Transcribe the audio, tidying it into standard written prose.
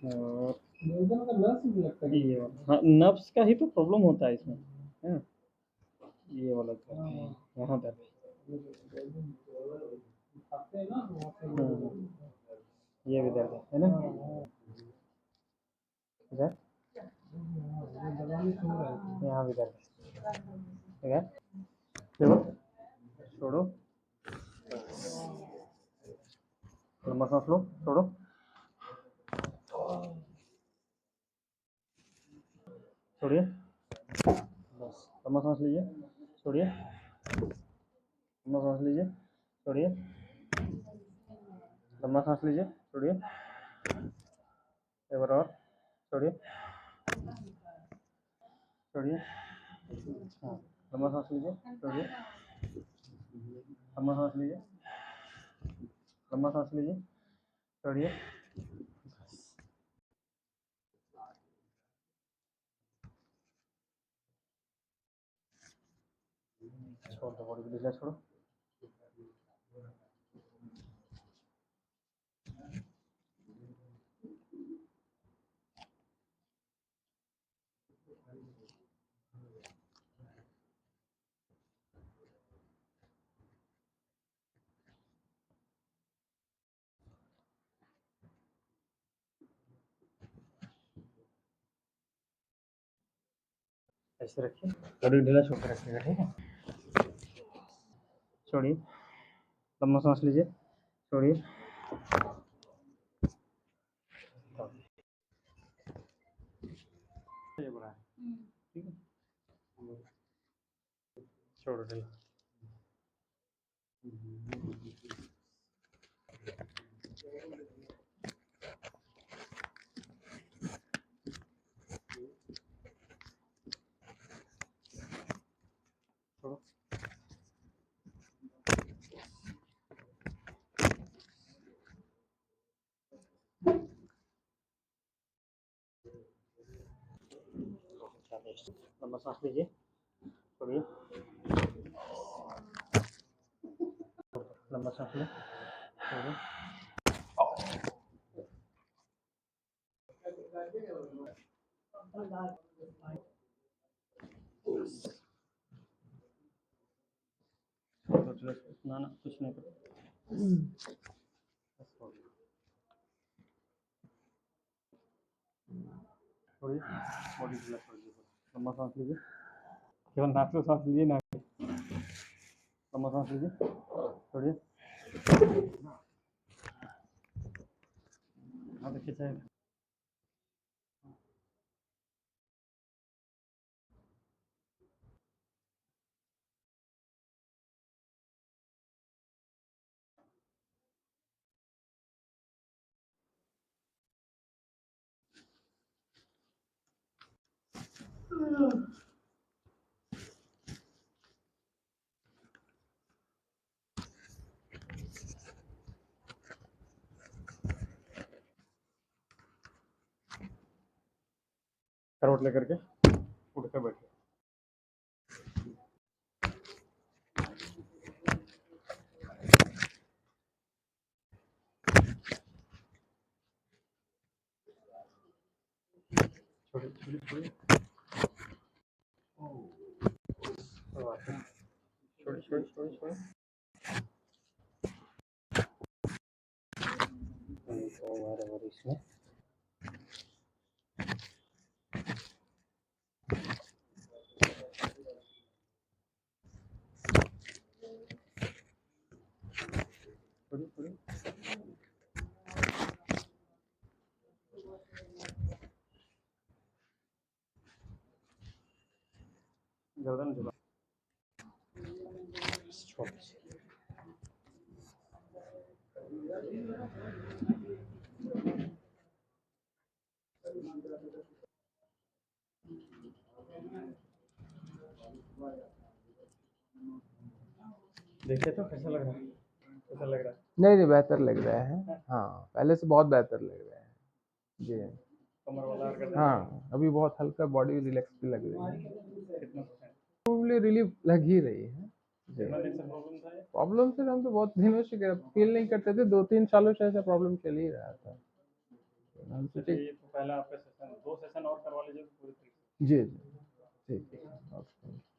और गर्दन का नस भी लगता है। ये वाला, हाँ नर्व्स का ही तो प्रॉब्लम होता है इसमें, है ये वाला यहाँ दर्द। खाते हैं ना वहाँ पे ये भी दर्द है ना इधर, दवा में सुन रहा है। यहाँ भी दर्द है, देखो छोड़ो, लंबा सांस लो, छोड़ो, छोड़िए, बस लंबा सांस लीजिए, छोड़िए, लंबा सांस लीजिए, छोड़िए, लंबा सांस लीजिए, छोड़िए, एक बार और, छोड़िए, छोड़िए, हाँ लंबा सांस लीजिए, छोड़िए, लंबा सांस लीजिए, लंबा सांस लीजिए, छोड़िए, छोड़ दो, बॉडी को ढीला छोड़ो। ऐसे रखिए, बॉडी ढीला छोड़ कर रखिएगा, ठीक है। छोड़िए, लंबा सांस लीजिए, छोड़िए, ये बड़ा है, ठीक है, छोड़ो ढीला। छोड़ो, लंबा सांस लीजिए, छोड़िए, लंबा सांस लो, छोड़िए, ना ना कुछ नहीं करो, छोड़िए, बॉडी ढीला छोड़ दीजिए, लंबा सांस लीजिए, केवल नाक से सांस लीजिए, नाक से लंबा सांस लीजिए, छोड़िए, हाँ तो खिंचाए, करवट लेकर के उठ कर बैठिए, छोड़िए छोड़िए छोड़िए, छोड़िए छोड़िए छोड़िए छोड़िए, इसमें छोड़िए छोड़िए, गर्दन झुला, छोड़ देखिए तो कैसा लग रहा है, कैसा लग रहा है? नहीं नहीं, बेहतर लग रहा है। हाँ पहले से बहुत बेहतर लग रहा है जी। कमर वाला और गर्दन हाँ अभी बहुत हल्का बॉडी रिलैक्स भी लग रही है, कितना परसेंट? प्रोबेबली रिलीफ लग ही रही है जी। कितना दिन से प्रॉब्लम था ये? प्रॉब्लम से हम तो बहुत दिनों से फील नहीं करते थे, 2-3 सालों से ऐसा प्रॉब्लम चल ही रहा था से अच्छा, ठीक। ये तो पहला आपका सेशन, 2 सेशन और करवा लीजिए तो पूरी तरीके से। जी जी ठीक है, ओके।